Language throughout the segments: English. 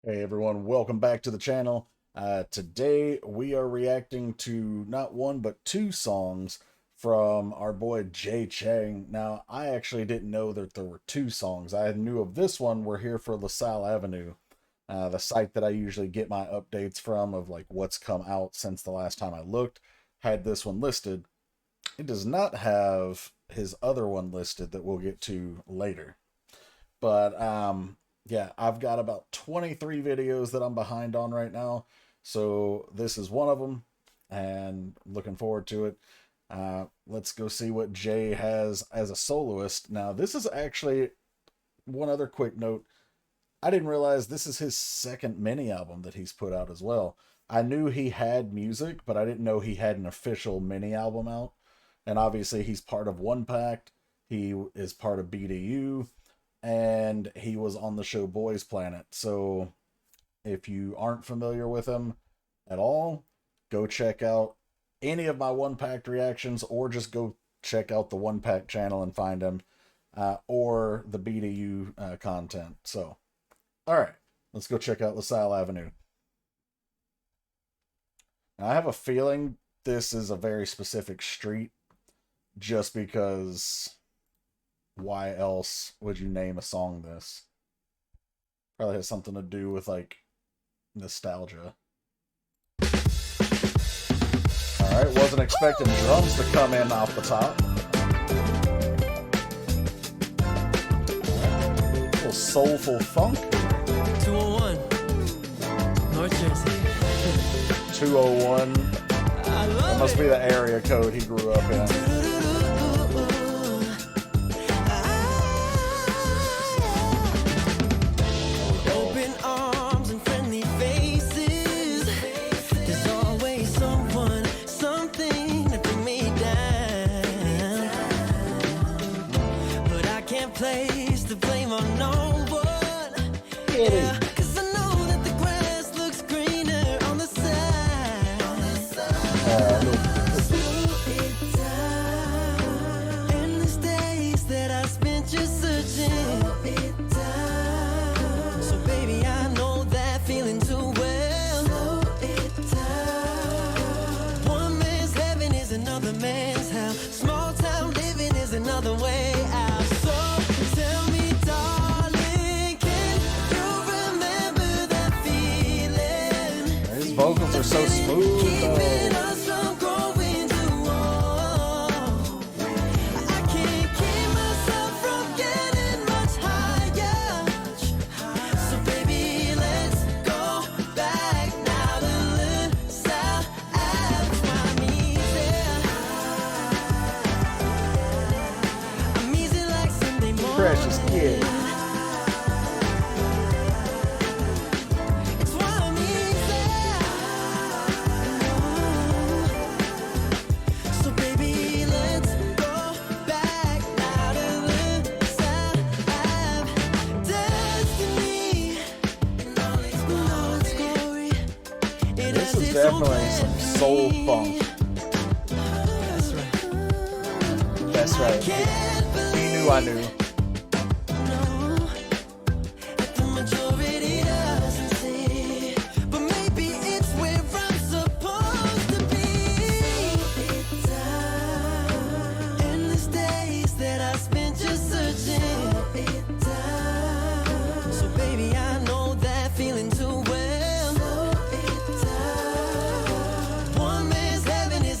Hey everyone, welcome back to the channel. Today we are reacting to not one but two songs from our boy Chang. Now, I actually didn't know that there were two songs. I knew of this one. We're here for LaSalle Avenue, the site that I usually get my updates from of like what's come out since the last time I looked. Had this one listed. It does not have his other one listed that we'll get to later. But yeah, I've got about 23 videos that I'm behind on right now. So this is one of them, and looking forward to it. Let's go see what Jay has as a soloist. Now, this is actually one other quick note. I didn't realize this is his second mini album that he's put out as well. I knew he had music, but I didn't know he had an official mini album out. And obviously, he's part of OnePact. He is part of BDU, and he was on the show Boys Planet. So if you aren't familiar with him at all, go check out any of my OnePact reactions, or just go check out the OnePact channel and find him, or the BDU content. So, all right, let's go check out LaSalle Avenue. Now, I have a feeling this is a very specific street, just because why else would you name a song this? Probably has something to do with like nostalgia. Alright, wasn't expecting drums to come in off the top. Right. A little soulful funk. 201 North Jersey. 201. That must be the area code he grew up in. Place to blame on no one. Yeah, 'cause I know that the grass looks greener on the side. Slow it down. Endless days that I spent just searching. Slow it down. So baby, I know that feeling too well. Slow it down. One man's heaven is another man's hell. Small town living is another way out. Vocals are so smooth though. Precious kid. This is definitely some soul funk. That's right. He knew I knew.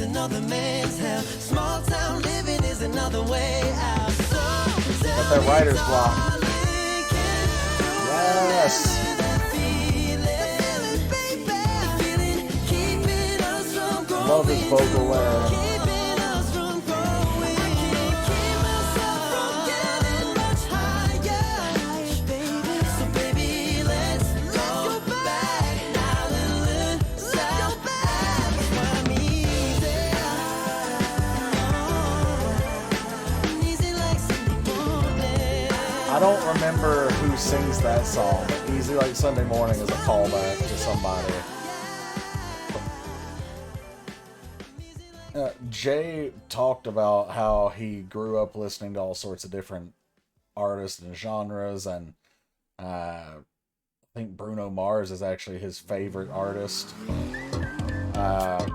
Another man's hell. Small town living is another way out. Got that writer's block. Yes. Love his vocal layer. I don't remember who sings that song, but Easy Like Sunday Morning is a callback to somebody. Jay talked about how he grew up listening to all sorts of different artists and genres, and I think Bruno Mars is actually his favorite artist. Uh,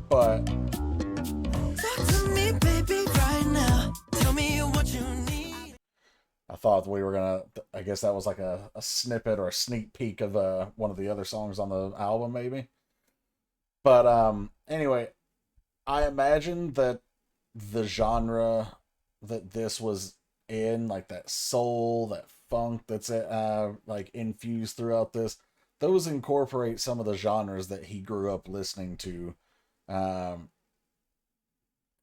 but Talk to me, baby, right now. Tell me what you need. I thought we were gonna, I guess that was like a snippet or a sneak peek of one of the other songs on the album, maybe. But anyway, I imagine that the genre that this was in, like that soul, that funk that's like infused throughout this, those incorporate some of the genres that he grew up listening to. Um,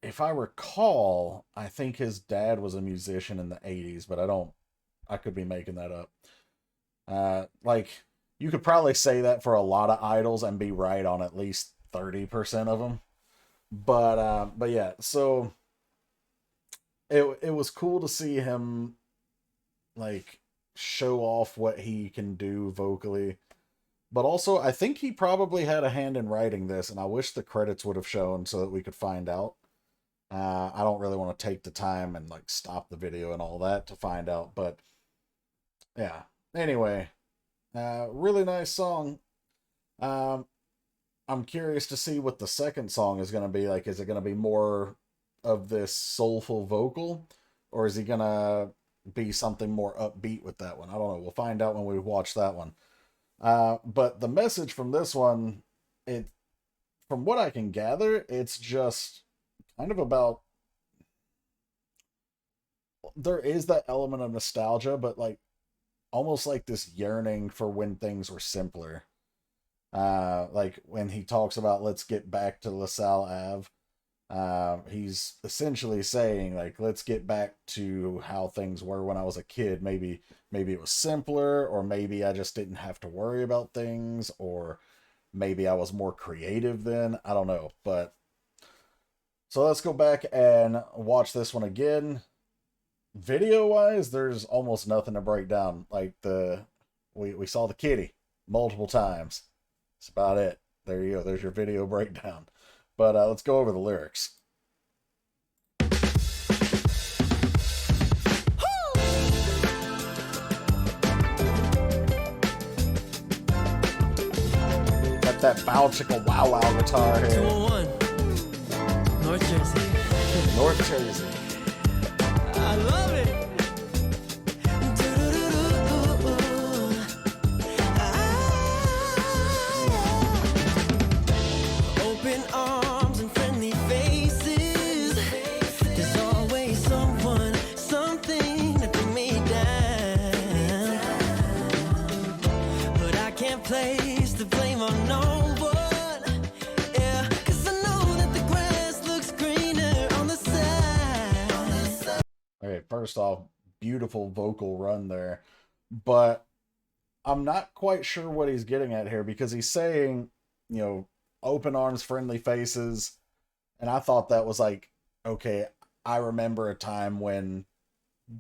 if I recall, I think his dad was a musician in the 80s, but I could be making that up. Like, you could probably say that for a lot of idols and be right on at least 30% of them. But yeah, so it was cool to see him like show off what he can do vocally. But also, I think he probably had a hand in writing this, and I wish the credits would have shown so that we could find out. I don't really want to take the time and like stop the video and all that to find out, but yeah. Anyway, really nice song. Um, I'm curious to see what the second song is going to be like. Is it going to be more of this soulful vocal, or is he going to be something more upbeat with that one? I don't know. We'll find out when we watch that one. But the message from this one, from what I can gather, it's just kind of about, there is that element of nostalgia, but like almost like this yearning for when things were simpler. Like when he talks about let's get back to LaSalle Ave, he's essentially saying like let's get back to how things were when I was a kid. Maybe it was simpler, or maybe I just didn't have to worry about things, or maybe I was more creative then. I don't know, but so let's go back and watch this one again. Video wise, there's almost nothing to break down. Like we saw the kitty multiple times. That's about it. There you go. There's your video breakdown. But let's go over the lyrics. Got that bounce chicka wow wow guitar here. 201, North Jersey. North Jersey. I love it. Open arms and friendly faces. There's always someone, something to bring me down. But I can't place the blame on no one. Yeah, 'cause I know that the grass looks greener on the side. Okay, first off, beautiful vocal run there. But I'm not quite sure what he's getting at here, because he's saying, open arms, friendly faces. And I thought that was like, okay, I remember a time when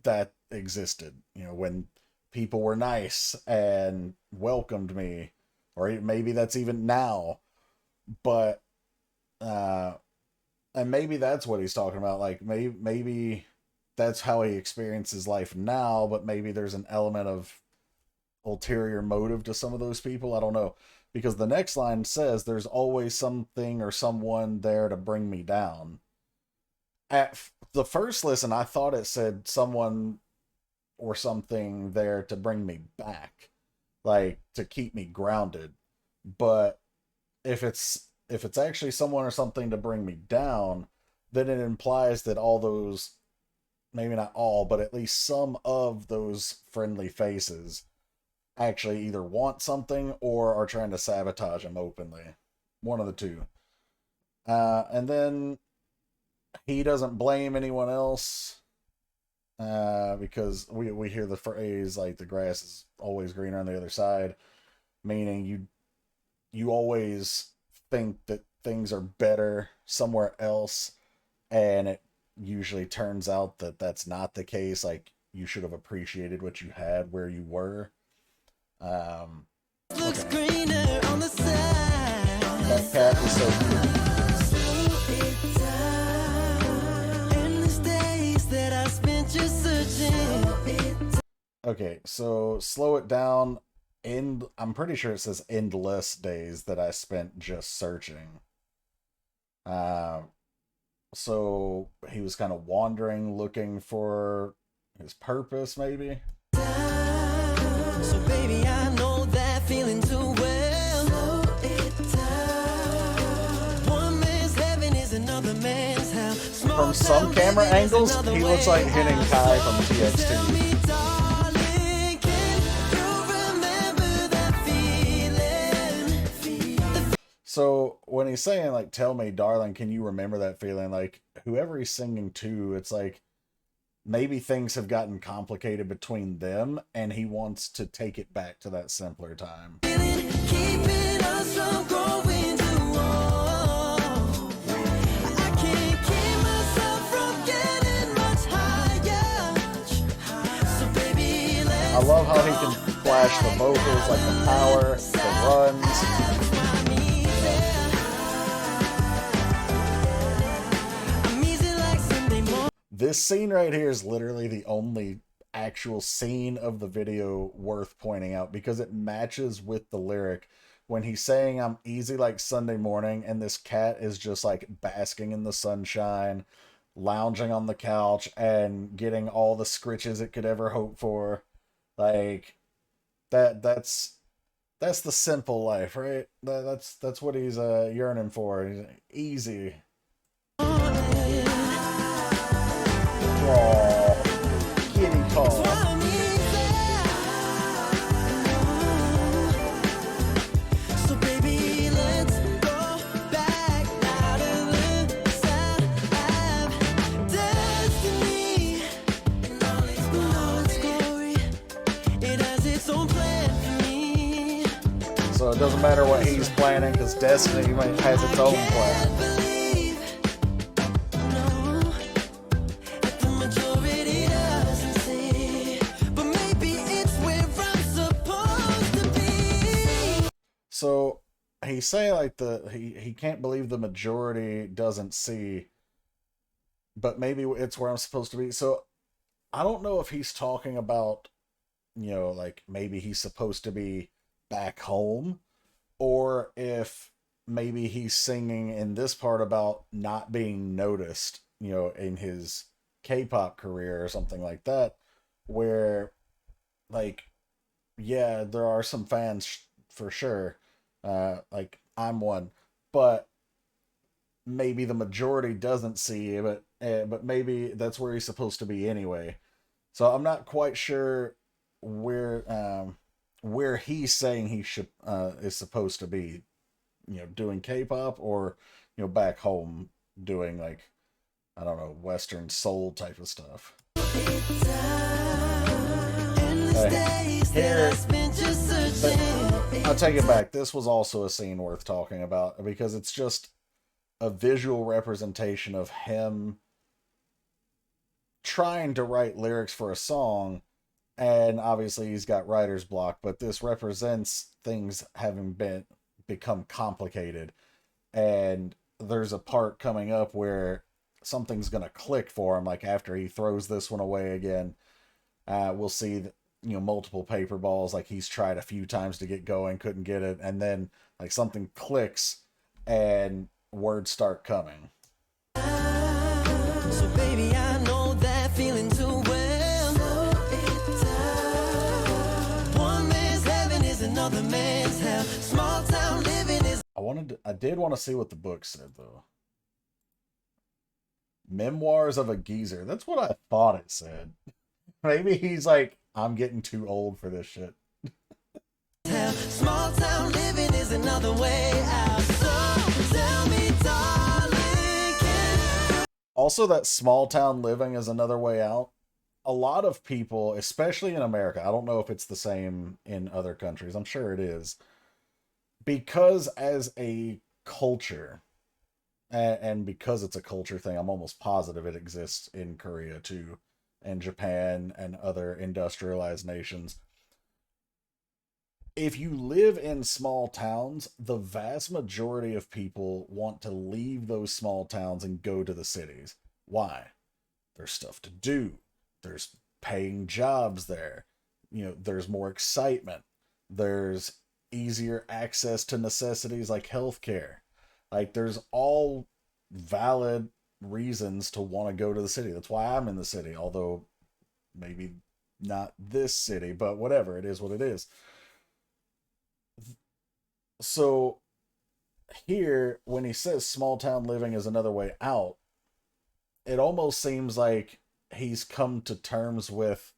that existed, when people were nice and welcomed me, or maybe that's even now. But, and maybe that's what he's talking about. Like maybe that's how he experiences life now, but maybe there's an element of ulterior motive to some of those people. I don't know. Because the next line says, there's always something or someone there to bring me down. At the first listen, I thought it said someone or something there to bring me back. Like, to keep me grounded. But if it's actually someone or something to bring me down, then it implies that all those, maybe not all, but at least some of those friendly faces actually either want something or are trying to sabotage him openly. One of the two. And then he doesn't blame anyone else, because we hear the phrase like the grass is always greener on the other side, meaning you always think that things are better somewhere else, and it usually turns out that that's not the case. Like, you should have appreciated what you had where you were. Looks Okay. greener on the side. That cat is so cute. Endless days that I spent just searching. Okay, so slow it down. I'm pretty sure it says endless days that I spent just searching. Uh, so he was kind of wandering, looking for his purpose, maybe. So baby, I know that feeling too well. Slow it down. One man's heaven is another man's hell. From some camera angles, he looks like hitting Kai from TXT. So when he's saying like, "Tell me, darling, can you remember that feeling?" Like whoever he's singing to, it's like maybe things have gotten complicated between them, and he wants to take it back to that simpler time. Keeping us from growing too old. I can't keep myself from getting much higher. So baby, I love how he can flash the vocals, like the power, the runs. This scene right here is literally the only actual scene of the video worth pointing out because it matches with the lyric when he's saying I'm easy like Sunday morning, and this cat is just like basking in the sunshine, lounging on the couch and getting all the scritches it could ever hope for. Like that's the simple life, right? That's what he's yearning for. He's easy. Aww, kitty call. So baby, let's go back out of LaSalle Ave. Destiny in all its glory. It has its own plan for me. So it doesn't matter what he's planning because Destiny has its own plan. So he's saying like he can't believe the majority doesn't see, but maybe it's where I'm supposed to be. So I don't know if he's talking about, like maybe he's supposed to be back home, or if maybe he's singing in this part about not being noticed, in his K-pop career or something like that, where like, yeah, there are some fans for sure. Like I'm one, but maybe the majority doesn't see, but maybe that's where he's supposed to be anyway. So I'm not quite sure where he's saying he should is supposed to be, doing K-pop, or back home doing like, I don't know, Western soul type of stuff. Here, I'll take it back. This was also a scene worth talking about because it's just a visual representation of him trying to write lyrics for a song, and obviously he's got writer's block, but this represents things having become complicated, and there's a part coming up where something's gonna click for him, like after he throws this one away again. We'll see that, multiple paper balls, like he's tried a few times to get going, couldn't get it, and then like something clicks and words start coming. So baby, I know that feeling too well. One man's heaven is another man's hell. Small town living is. I did want to see what the book said though. Memoirs of a Geezer. That's what I thought it said. Maybe he's like, I'm getting too old for this shit. Small town living is another way out. So tell me, darling. Also, that small town living is another way out. A lot of people, especially in America, I don't know if it's the same in other countries. I'm sure it is. Because as a culture, and because it's a culture thing, I'm almost positive it exists in Korea too, and Japan and other industrialized nations. If you live in small towns, the vast majority of people want to leave those small towns and go to the cities. Why? There's stuff to do. There's paying jobs there. There's more excitement. There's easier access to necessities like healthcare. Like, there's all valid reasons to want to go to the city. That's why I'm in the city, although maybe not this city, but whatever. It is what it is. So here, when he says small town living is another way out, it almost seems like he's come to terms with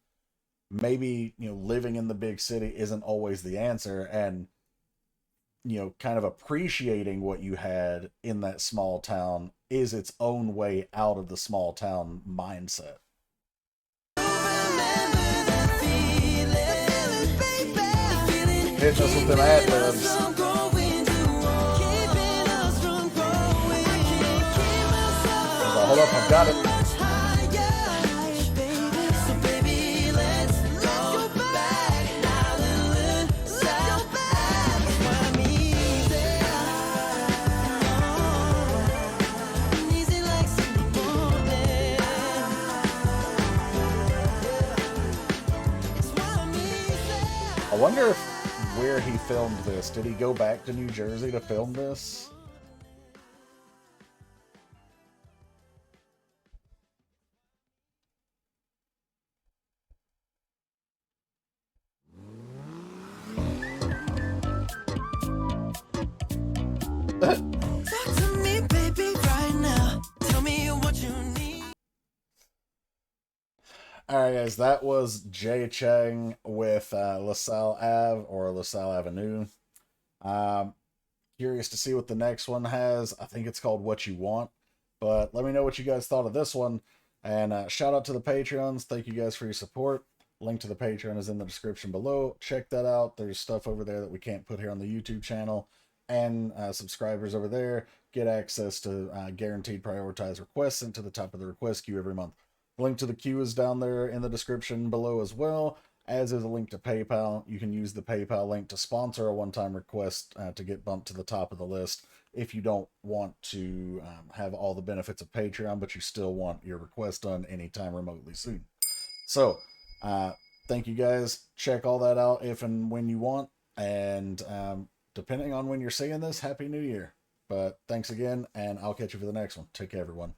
maybe, living in the big city isn't always the answer, and kind of appreciating what you had in that small town is its own way out of the small town mindset. Hitting us with them ad libs. Hold up, I've got it. I wonder if where he filmed this, did he go back to New Jersey to film this? Talk to me, baby, right now. Tell me what you need. Alright, guys, that was Chang with LaSalle Ave or LaSalle Avenue. Curious to see what the next one has. I think it's called What You Want. But let me know what you guys thought of this one. And shout out to the Patreons. Thank you guys for your support. Link to the Patreon is in the description below. Check that out. There's stuff over there that we can't put here on the YouTube channel. And subscribers over there get access to guaranteed prioritized requests sent to the top of the request queue every month. The link to the queue is down there in the description below as well, as is a link to PayPal. You can use the PayPal link to sponsor a one-time request to get bumped to the top of the list if you don't want to have all the benefits of Patreon, but you still want your request done anytime remotely soon. So, thank you guys. Check all that out if and when you want. And depending on when you're seeing this, Happy New Year. But thanks again, and I'll catch you for the next one. Take care, everyone.